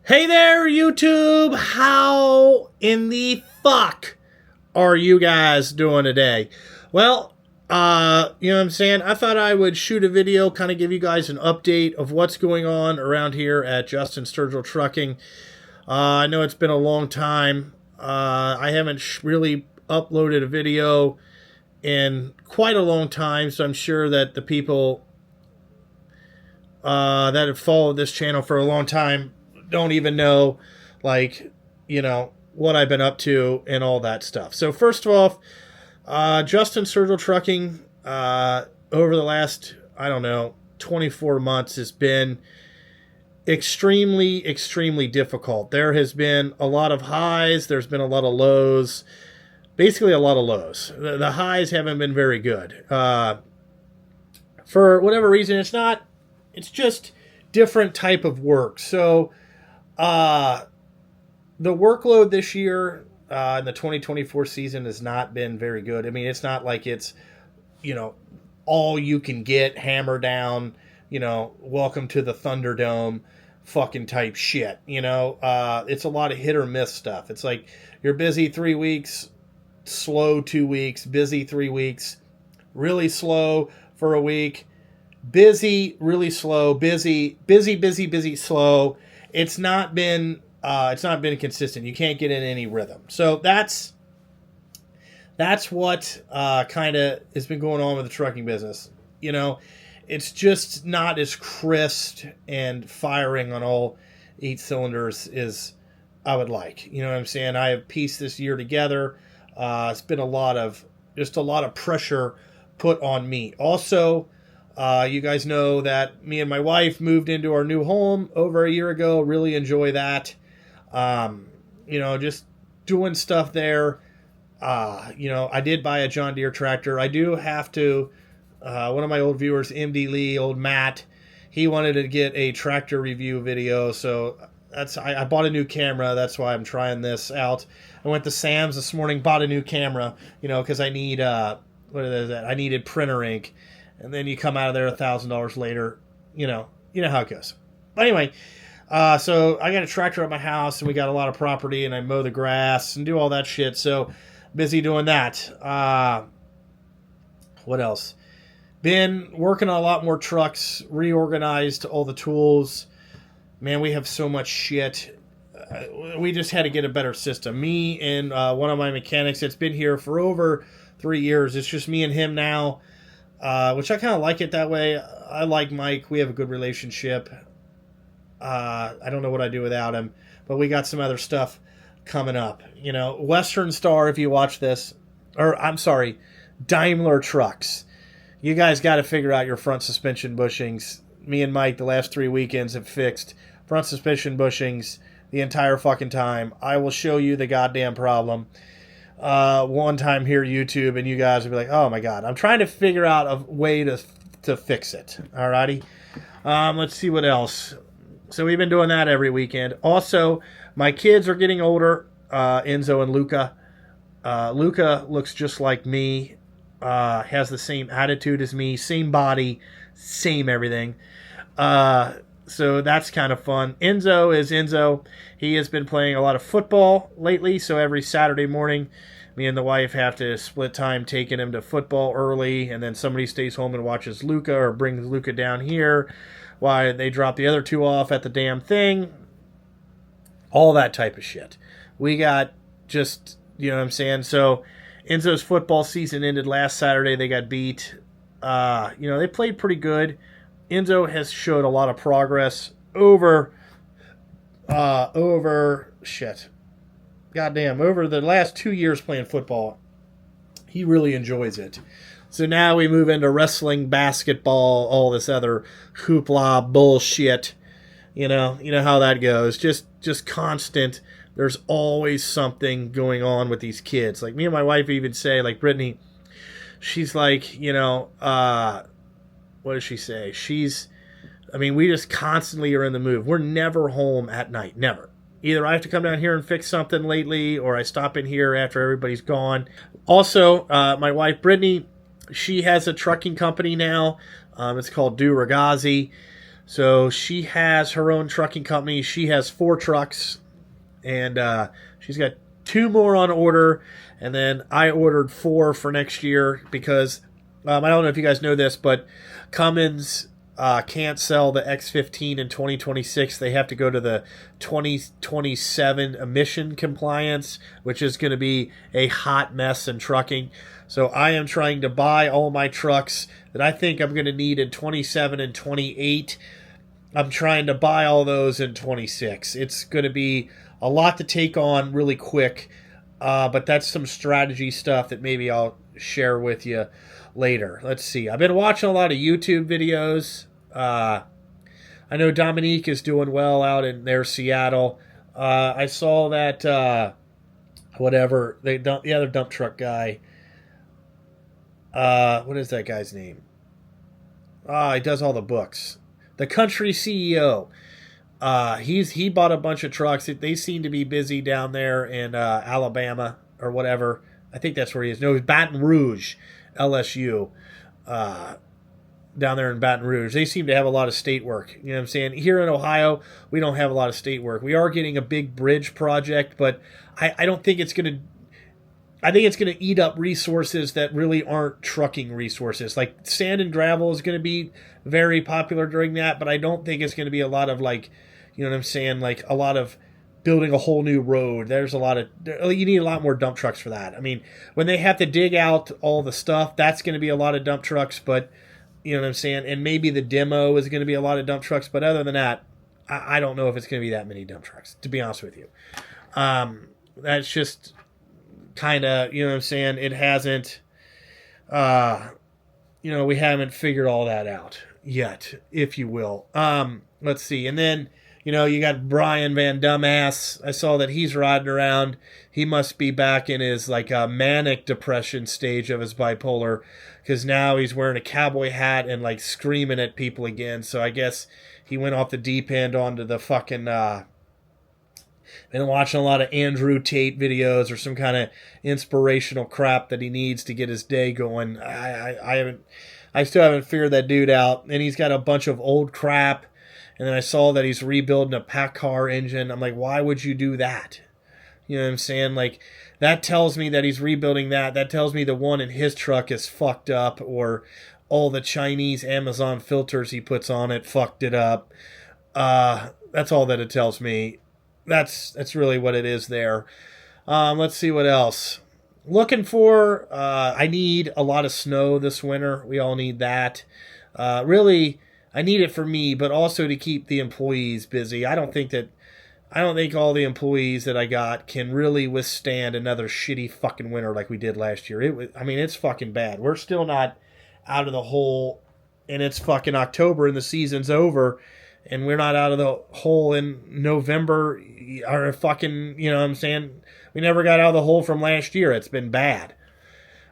Hey there, YouTube! How in the fuck are you guys doing today? Well, you know what I'm saying? I thought I would shoot a video, kind of give you guys an update of what's going on around here at Justin Sturgill Trucking. I know it's been a long time. I haven't really uploaded a video in quite a long time, so I'm sure that the people that have followed this channel for a long time don't even know, like, you know, what I've been up to and all that stuff. So first of all, Justin Sturgill Trucking, over the last, I don't know, 24 months has been extremely difficult. There has been a lot of highs. There's been a lot of lows. Basically a lot of lows. The highs haven't been very good. For whatever reason, it's just different type of work. So, the workload this year in the 2024 season has not been very good. I mean, it's not like it's, you know, all you can get, hammer down, you know, welcome to the Thunderdome fucking type shit. You know, it's a lot of hit or miss stuff. It's like you're busy 3 weeks, slow 2 weeks, busy 3 weeks, really slow for a week, busy, really slow, busy, slow. It's not been consistent. You can't get in any rhythm. So that's what kind of has been going on with the trucking business. You know, it's just not as crisp and firing on all 8 cylinders as I would like. You know what I'm saying? I have pieced this year together. It's been a lot of pressure put on me. Also, you guys know that me and my wife moved into our new home over a year ago. Really enjoy that. You know, just doing stuff there. You know, I did buy a John Deere tractor. I do have to, one of my old viewers, MD Lee, old Matt, he wanted to get a tractor review video. So I bought a new camera. That's why I'm trying this out. I went to Sam's this morning, bought a new camera, you know, cause I need, I needed printer ink. And then you come out of there $1,000 later, you know how it goes. But anyway, so I got a tractor at my house, and we got a lot of property, and I mow the grass and do all that shit. So busy doing that. What else? Been working on a lot more trucks, reorganized all the tools. Man, we have so much shit. We just had to get a better system. Me and one of my mechanics that's been here for over 3 years. It's just me and him now. Which I kind of like it that way. I like Mike. We have a good relationship. I don't know what I'd do without him, but we got some other stuff coming up. You know, Western Star, if you watch this, or I'm sorry, Daimler Trucks. You guys got to figure out your front suspension bushings. Me and Mike, the last 3 weekends, have fixed front suspension bushings the entire fucking time. I will show you the goddamn problem. One time here YouTube, and you guys will be like, oh my god, I'm trying to figure out a way to fix it. Alrighty. Let's see what else. So we've been doing that every weekend. Also, my kids are getting older, Enzo and Luca. Luca looks just like me, has the same attitude as me, same body, same everything. So that's kind of fun. Enzo is Enzo. He has been playing a lot of football lately, so every Saturday morning, me and the wife have to split time taking him to football early, and then somebody stays home and watches Luca or brings Luca down here while they drop the other 2 off at the damn thing. All that type of shit. We got just, you know what I'm saying? So Enzo's football season ended last Saturday. They got beat. You know, they played pretty good. Enzo has showed a lot of progress over the last 2 years playing football. He really enjoys it. So now we move into wrestling, basketball, all this other hoopla bullshit. You know how that goes. Just constant. There's always something going on with these kids. Like me and my wife even say, like Brittany, she's like, you know, what does she say? We just constantly are in the move. We're never home at night. Never. Either I have to come down here and fix something lately, or I stop in here after everybody's gone. Also, my wife, Brittany, she has a trucking company now. It's called Do Ragazzi. So she has her own trucking company. She has 4 trucks, and she's got 2 more on order. And then I ordered 4 for next year because I don't know if you guys know this, but Cummins can't sell the X15 in 2026. They have to go to the 2027 emission compliance, which is going to be a hot mess in trucking. So I am trying to buy all my trucks that I think I'm going to need in 27 and 28. I'm trying to buy all those in 26. It's going to be a lot to take on really quick, but that's some strategy stuff that maybe I'll share with you later. Let's see. I've been watching a lot of YouTube videos. I know Dominique is doing well out in their Seattle. I saw that the other dump truck guy. What is that guy's name? He does all the books. The Country CEO. He bought a bunch of trucks. They seem to be busy down there in Alabama or whatever. I think that's where he is. No, Baton Rouge, LSU. Down there in Baton Rouge. They seem to have a lot of state work. You know what I'm saying? Here in Ohio, we don't have a lot of state work. We are getting a big bridge project, but I don't think it's going to... I think it's going to eat up resources that really aren't trucking resources. Like sand and gravel is going to be very popular during that, but I don't think it's going to be a lot of like, you know what I'm saying? Like a lot of building a whole new road. You need a lot more dump trucks for that. I mean, when they have to dig out all the stuff, that's going to be a lot of dump trucks, but you know what I'm saying? And maybe the demo is going to be a lot of dump trucks. But other than that, I don't know if it's going to be that many dump trucks, to be honest with you. That's just kind of, you know what I'm saying? It hasn't, we haven't figured all that out yet, if you will. Let's see. And then, you got Brian Van Dumbass. I saw that he's riding around. He must be back in his manic depression stage of his bipolar, because now he's wearing a cowboy hat and screaming at people again. So I guess he went off the deep end onto the fucking been watching a lot of Andrew Tate videos or some kind of inspirational crap that he needs to get his day going. I still haven't figured that dude out. And he's got a bunch of old crap. And then I saw that he's rebuilding a PACCAR engine. I'm like, why would you do that? You know what I'm saying? That tells me that he's rebuilding that. That tells me the one in his truck is fucked up, or all the Chinese Amazon filters he puts on it fucked it up. That's all that it tells me. That's really what it is there. Let's see what else. Looking for, I need a lot of snow this winter. We all need that. Really, I need it for me, but also to keep the employees busy. I don't think all the employees that I got can really withstand another shitty fucking winter like we did last year. It's fucking bad. We're still not out of the hole, and it's fucking October and the season's over, and we're not out of the hole in November or fucking, you know what I'm saying? We never got out of the hole from last year. It's been bad.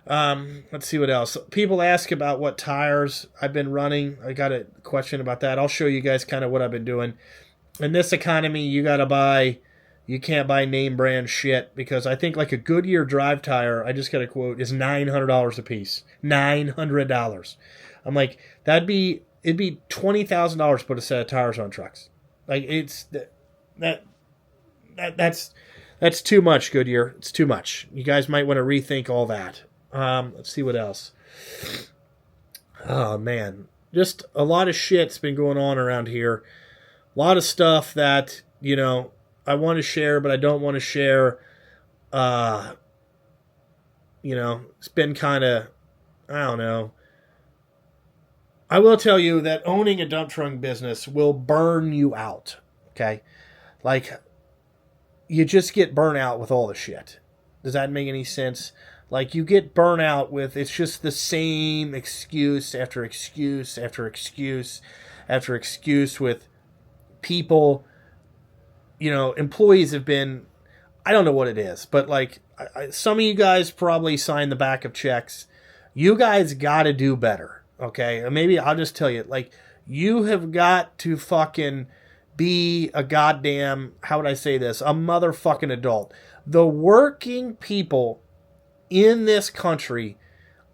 Let's see what else. People ask about what tires I've been running. I got a question about that. I'll show you guys kind of what I've been doing. In this economy, you can't buy name brand shit, because I think a Goodyear drive tire, I just got a quote, is $900 a piece. $900. I'm like, it'd be $20,000 to put a set of tires on trucks. That's too much, Goodyear. It's too much. You guys might want to rethink all that. Let's see what else. Oh, man. Just a lot of shit's been going on around here. A lot of stuff that, I want to share, but I don't want to share. It's been kind of, I don't know. I will tell you that owning a dump truck business will burn you out, okay? You just get burnt out with all the shit. Does that make any sense? You get burnt out with, it's just the same excuse after excuse after excuse after excuse with people. Employees have been, I don't know what it is, but some of you guys probably sign the back of checks. You guys got to do better, okay? Or maybe I'll just tell you, you have got to fucking be a goddamn, how would I say this? A motherfucking adult. The working people in this country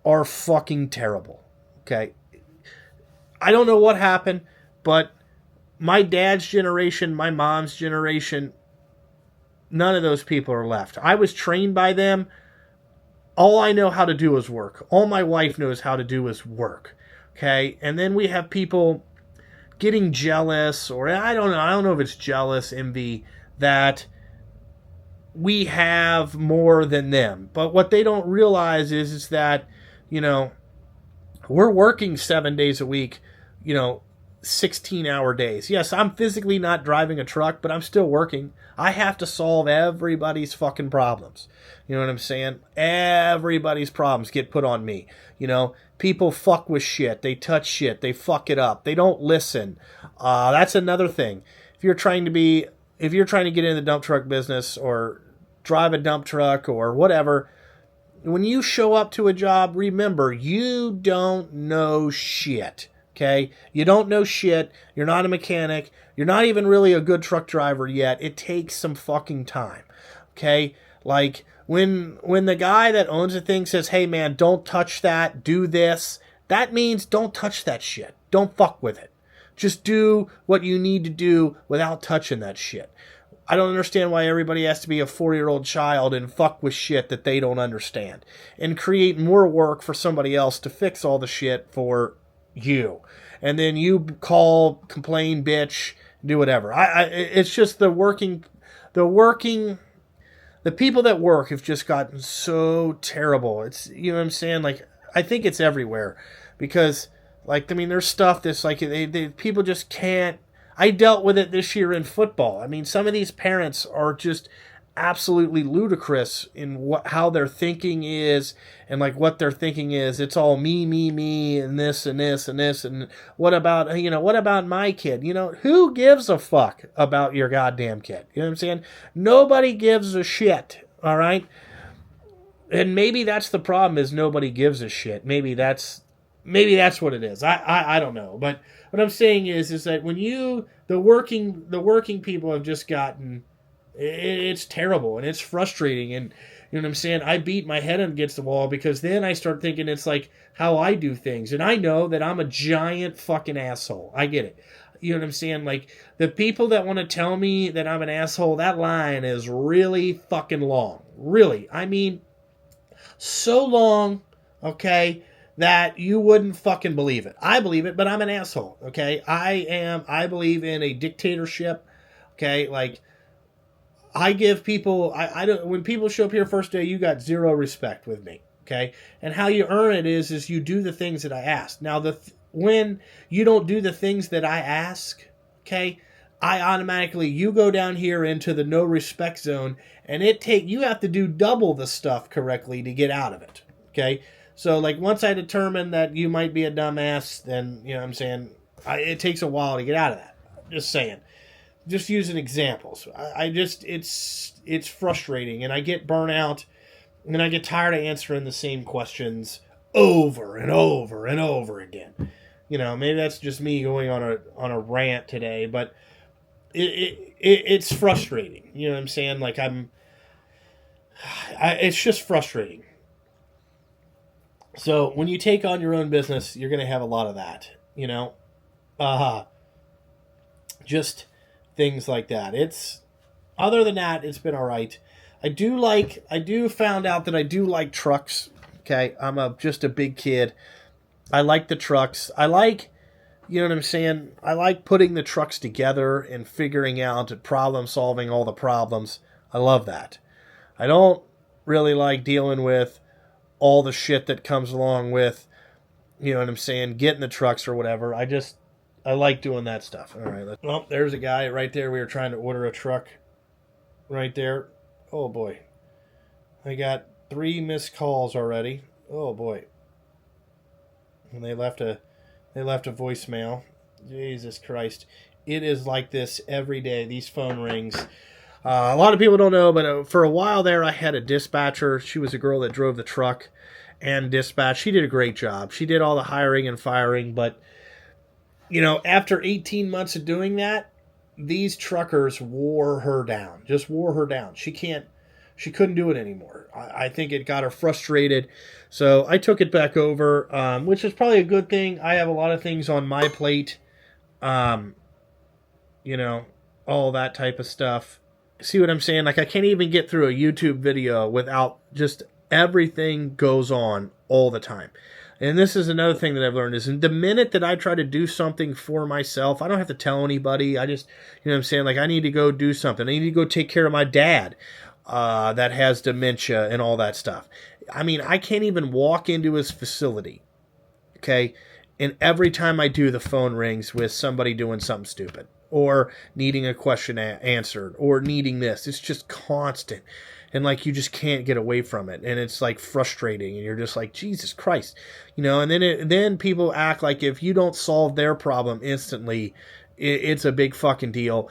are fucking terrible, okay? I don't know what happened, but my dad's generation, my mom's generation, none of those people are left. I was trained by them. All I know how to do is work. All my wife knows how to do is work. Okay? And then we have people getting jealous, or I don't know if it's jealous, envy, that we have more than them. But what they don't realize is that, you know, we're working 7 days a week, 16-hour days. Yes, I'm physically not driving a truck, but I'm still working. I have to solve everybody's fucking problems. You know what I'm saying? Everybody's problems get put on me. People fuck with shit. They touch shit. They fuck it up. They don't listen. That's another thing. If you're trying to get into the dump truck business or drive a dump truck or whatever, when you show up to a job, remember, you don't know shit. Okay? You don't know shit. You're not a mechanic. You're not even really a good truck driver yet. It takes some fucking time. Okay? Like, when the guy that owns the thing says, hey man, don't touch that, do this, that means don't touch that shit. Don't fuck with it. Just do what you need to do without touching that shit. I don't understand why everybody has to be a 4-year-old child and fuck with shit that they don't understand and create more work for somebody else to fix all the shit for you. And then you call, complain, bitch, do whatever. It's just the people that work have just gotten so terrible. It's, you know what I'm saying? Like, I think it's everywhere because, like, I mean, there's stuff that's like, people just can't. I dealt with it this year in football. I mean, some of these parents are just absolutely ludicrous in how their thinking is, and like what their thinking is. It's all me, and this and this and this, and what about my kid? Who gives a fuck about your goddamn kid? You know what I'm saying? Nobody gives a shit. All right, and maybe that's the problem, is nobody gives a shit. Maybe that's what it is. I don't know, but what I'm saying is that when the working people have just gotten, it's terrible and it's frustrating, and you know what I'm saying? I beat my head against the wall because then I start thinking it's like how I do things, and I know that I'm a giant fucking asshole. I get it. You know what I'm saying? Like, the people that want to tell me that I'm an asshole, that line is really fucking long. Really. I mean, so long, okay, that you wouldn't fucking believe it. I believe it, but I'm an asshole, okay? I believe in a dictatorship, okay? Like, I give people, I don't, when people show up here first day, you got zero respect with me, okay? And how you earn it is you do the things that I ask. Now, when you don't do the things that I ask, okay, you go down here into the no respect zone, and you have to do double the stuff correctly to get out of it, okay? So, like, once I determine that you might be a dumbass, then, you know what I'm saying, it takes a while to get out of that. Just saying. Just using examples. It's frustrating, and I get burnout, and I get tired of answering the same questions over and over and over again. Maybe that's just me going on a rant today, but it's frustrating. You know what I'm saying? Like, it's just frustrating. So when you take on your own business, you're going to have a lot of that, just things like that. Other than that, it's been all right. I found out that I do like trucks. Okay. I'm just a big kid. I like the trucks. You know what I'm saying? I like putting the trucks together and figuring out and problem solving all the problems. I love that. I don't really like dealing with all the shit that comes along with, you know what I'm saying, getting the trucks or whatever. I like doing that stuff. All right. Well, there's a guy right there. We were trying to order a truck right there. Oh, boy. I got 3 missed calls already. Oh, boy. And they left a voicemail. Jesus Christ. It is like this every day. These phone rings. A lot of people don't know, but for a while there, I had a dispatcher. She was a girl that drove the truck and dispatched. She did a great job. She did all the hiring and firing, but, after 18 months of doing that, these truckers wore her down. Just wore her down. She couldn't do it anymore. I think it got her frustrated. So I took it back over, which is probably a good thing. I have a lot of things on my plate. you know, all that type of stuff. See what I'm saying? Like, I can't even get through a YouTube video without just everything goes on all the time. And this is another thing that I've learned is the minute that I try to do something for myself, I don't have to tell anybody. I just, you know what I'm saying? Like, I need to go do something. I need to go take care of my dad that has dementia and all that stuff. I mean, I can't even walk into his facility, okay? And every time I do, the phone rings with somebody doing something stupid or needing a question answered or needing this. It's just constant. And like, you just can't get away from it. And it's like frustrating. And you're just like, Jesus Christ, you know, and then people act like if you don't solve their problem instantly, it's a big fucking deal.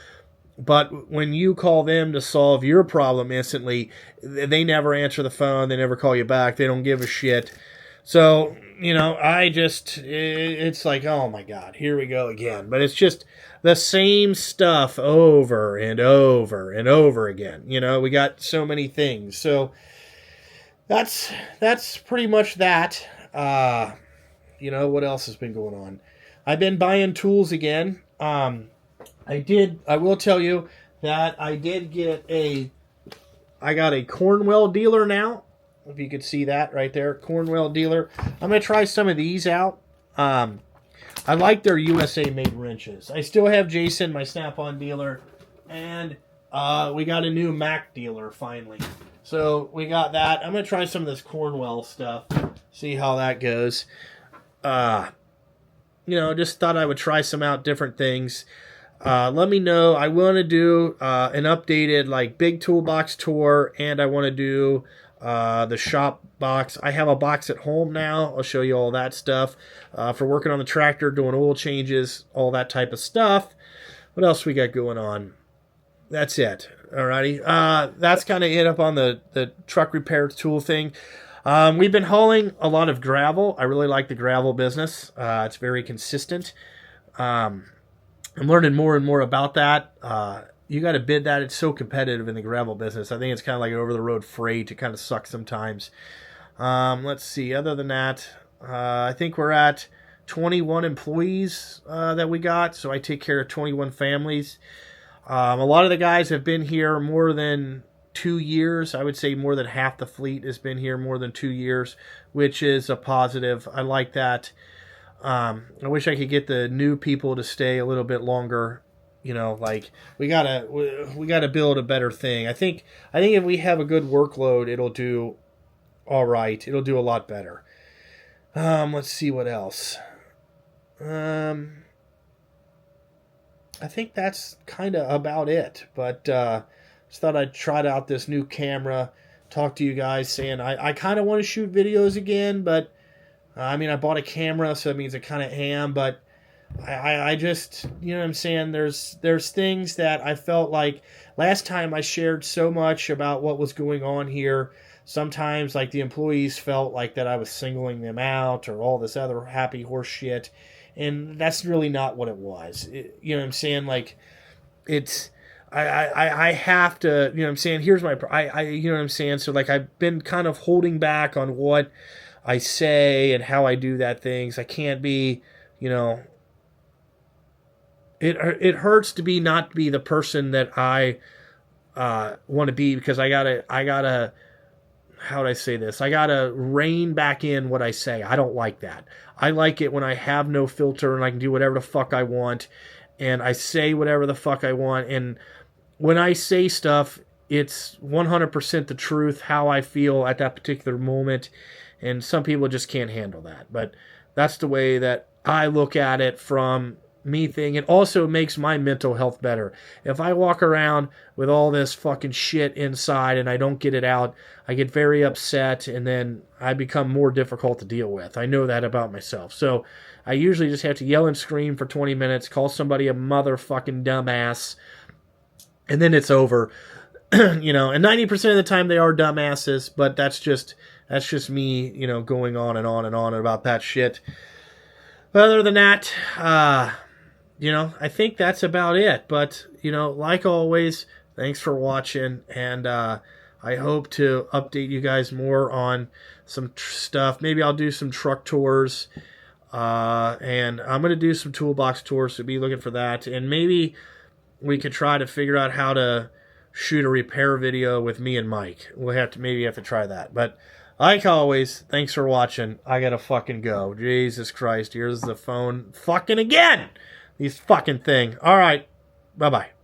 But when you call them to solve your problem instantly, they never answer the phone. They never call you back. They don't give a shit. So, you know, it's like, oh my God, here we go again. But it's just the same stuff over and over and over again. You know, we got so many things. So that's pretty much that. You know, what else has been going on? I've been buying tools again. I will tell you that I got a Cornwell dealer now. If you could see that right there, Cornwell dealer. I'm going to try some of these out. I like their USA-made wrenches. I still have Jason, my Snap-on dealer, and we got a new Mac dealer finally. So we got that. I'm going to try some of this Cornwell stuff, see how that goes. You know, just thought I would try some out different things. Let me know. I want to do an updated like big toolbox tour, and I want to do the shop box. I have a box at home now. I'll show you all that stuff for working on the tractor, doing oil changes, all that type of stuff. What else we got going on? That's it. Alrighty. That's kind of it up on the truck repair tool thing. We've been hauling a lot of gravel. I really like the gravel business. It's very consistent. I'm learning more and more about that. You got to bid that. It's so competitive in the gravel business. I think it's kind of like over-the-road freight. It kind of sucks sometimes. Let's see. Other than that, I think we're at 21 employees that we got. So I take care of 21 families. A lot of the guys have been here more than 2 years. I would say more than half the fleet has been here more than 2 years, which is a positive. I like that. I wish I could get the new people to stay a little bit longer. You know, like we gotta build a better thing. I think if we have a good workload, it'll do all right. It'll do a lot better. Let's see what else. I think that's kind of about it. But just thought I'd try out this new camera. Talk to you guys, saying I kind of want to shoot videos again, but I mean, I bought a camera, so that means I kind of am, but I just, you know what I'm saying, there's things that I felt like last time I shared so much about what was going on here. Sometimes, like, the employees felt like that I was singling them out or all this other happy horse shit, and that's really not what it was. You know what I'm saying? Like, it's... I have to, you know what I'm saying, here's my... you know what I'm saying? So, like, I've been kind of holding back on what I say and how I do that things. I can't be, you know... It hurts to be not be the person that I want to be, because I gotta how would I say this? I gotta rein back in what I say. I don't like that. I like it when I have no filter and I can do whatever the fuck I want, and I say whatever the fuck I want. And when I say stuff, it's 100% the truth, how I feel at that particular moment. And some people just can't handle that. But that's the way that I look at it from me thing. It also makes my mental health better. If I walk around with all this fucking shit inside and I don't get it out, I get very upset, and then I become more difficult to deal with. I know that about myself. So I usually just have to yell and scream for 20 minutes, call somebody a motherfucking dumbass, and then it's over. You know, and 90% of the time they are dumbasses, but that's just me, you know, going on and on and on about that shit. But other than that, you know, I think that's about it. But, you know, like always, thanks for watching. And I hope to update you guys more on some stuff. Maybe I'll do some truck tours. And I'm going to do some toolbox tours, so be looking for that. And maybe we could try to figure out how to shoot a repair video with me and Mike. We'll have to maybe have to try that. But like always, thanks for watching. I gotta fucking go. Jesus Christ, here's the phone fucking again. These fucking thing. All right, bye bye.